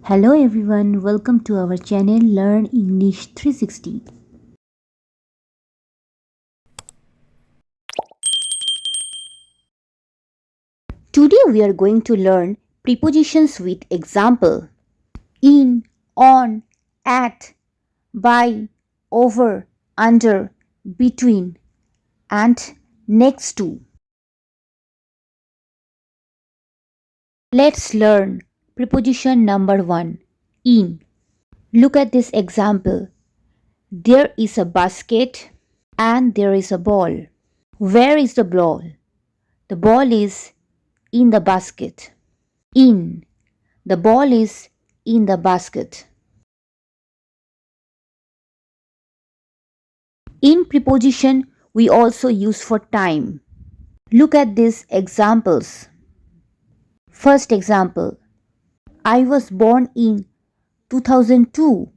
Hello everyone, welcome to our channel Learn English 360. Today we are going to learn prepositions with example: in, on, at, by, over, under, between, and next to. Let's learn preposition number 1, in. Look at this example. There is a basket and there is a ball. Where is the ball? The ball is in the basket. In. The ball is in the basket. In preposition, we also use for time. Look at these examples. First example, I was born in 2002.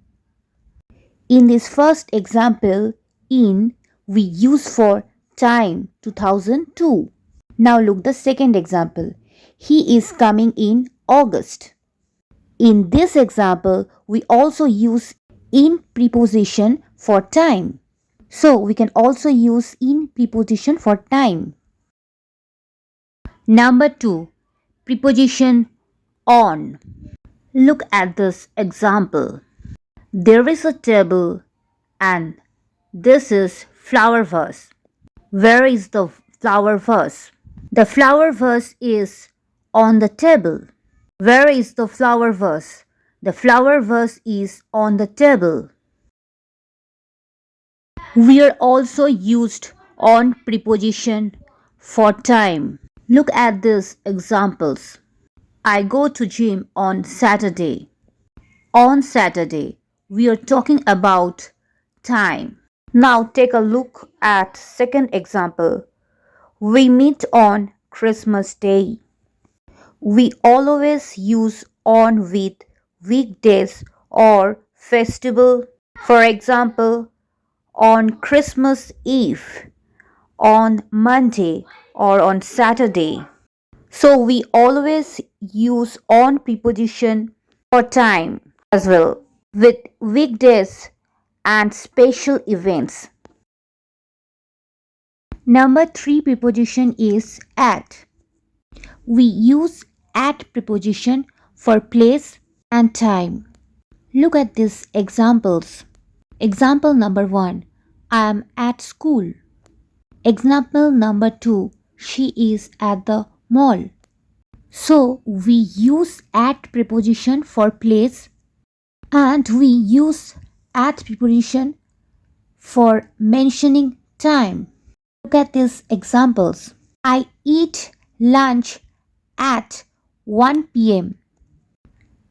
In this first example, in we use for time 2002. Now look the second example. He is coming in August. In this example, we also use in preposition for time. So we can also use in preposition for time. Number 2, preposition on. Look at this example. There is a table and this is flower vase. Where is the flower vase? The flower vase is on the table. Where is the flower vase? The flower vase is on the table. We are also used on preposition for time. Look at these examples. I go to gym on Saturday. On Saturday, we are talking about time. Now take a look at second example. We meet on Christmas Day. We always use on with weekdays or festival. For example, on Christmas Eve, on Monday, or on Saturday. So we always use on preposition for time as well with weekdays and special events. Number 3 preposition is at. We use at preposition for place and time. Look at these examples. Example number 1, I am at school. Example number 2, she is at the mall. So we use at preposition for place and we use at preposition for mentioning time. Look at these examples. I eat lunch at 1 p.m.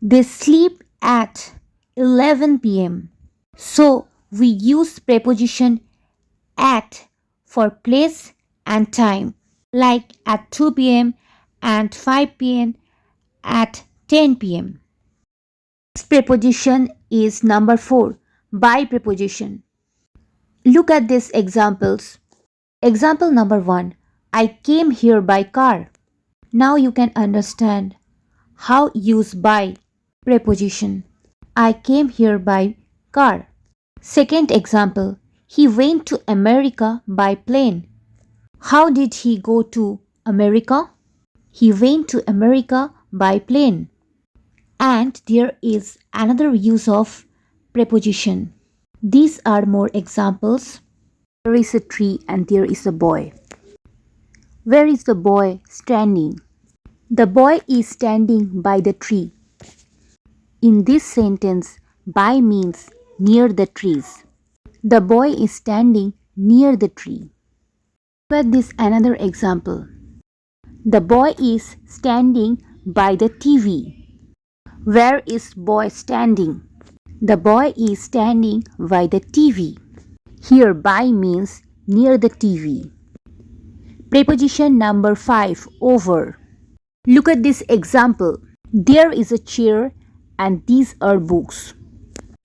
They sleep at 11 p.m. So we use preposition at for place and time, like at 2 p.m. and 5 p.m. at 10 p.m. Next preposition is number 4, by preposition. Look at these examples. Example number 1, I came here by car. Now you can understand how use by preposition. I came here by car. Second example, he went to America by plane. How did he go to America? He went to America by plane. And there is another use of preposition. These are more examples. There is a tree and there is a boy. Where is the boy standing? The boy is standing by the tree. In this sentence, by means near the trees. The boy is standing near the tree. Look at this another example. The boy is standing by the TV. Where is boy standing? The boy is standing by the TV. Here by means near the TV. Preposition number 5, over. Look at this example. There is a chair and these are books.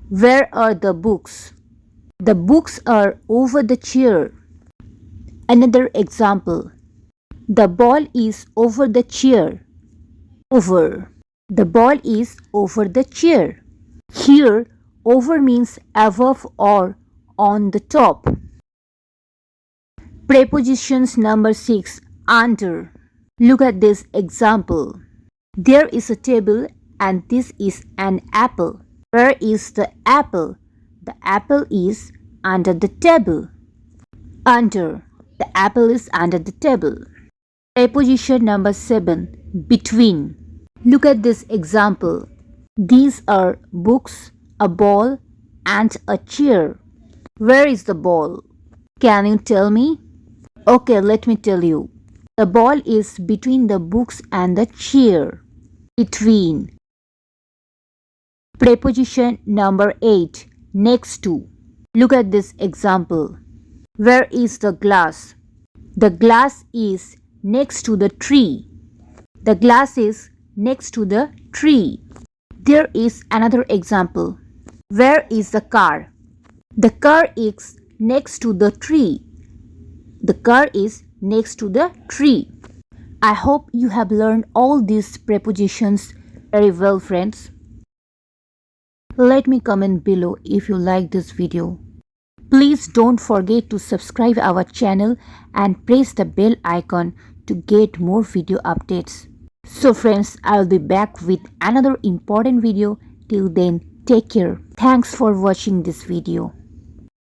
Where are the books? The books are over the chair. Another example. The ball is over the chair. Over. The ball is over the chair. Here, over means above or on the top. Prepositions number 6. Under. Look at this example. There is a table and this is an apple. Where is the apple? The apple is under the table. Under. The apple is under the table. Preposition number 7. Between. Look at this example. These are books, a ball, and a chair. Where is the ball? Can you tell me? Okay, let me tell you. The ball is between the books and the chair. Between. Preposition number 8. Next to. Look at this example. Where is the glass? The glass is next to the tree. The glass is next to the tree. There is another example. Where is the car? The car is next to the tree. The car is next to the tree. I hope you have learned all these prepositions very well, friends. Let me comment below if you like this video. Please don't forget to subscribe our channel and press the bell icon to get more video updates. So friends, I will be back with another important video. Till then, take care. Thanks for watching this video.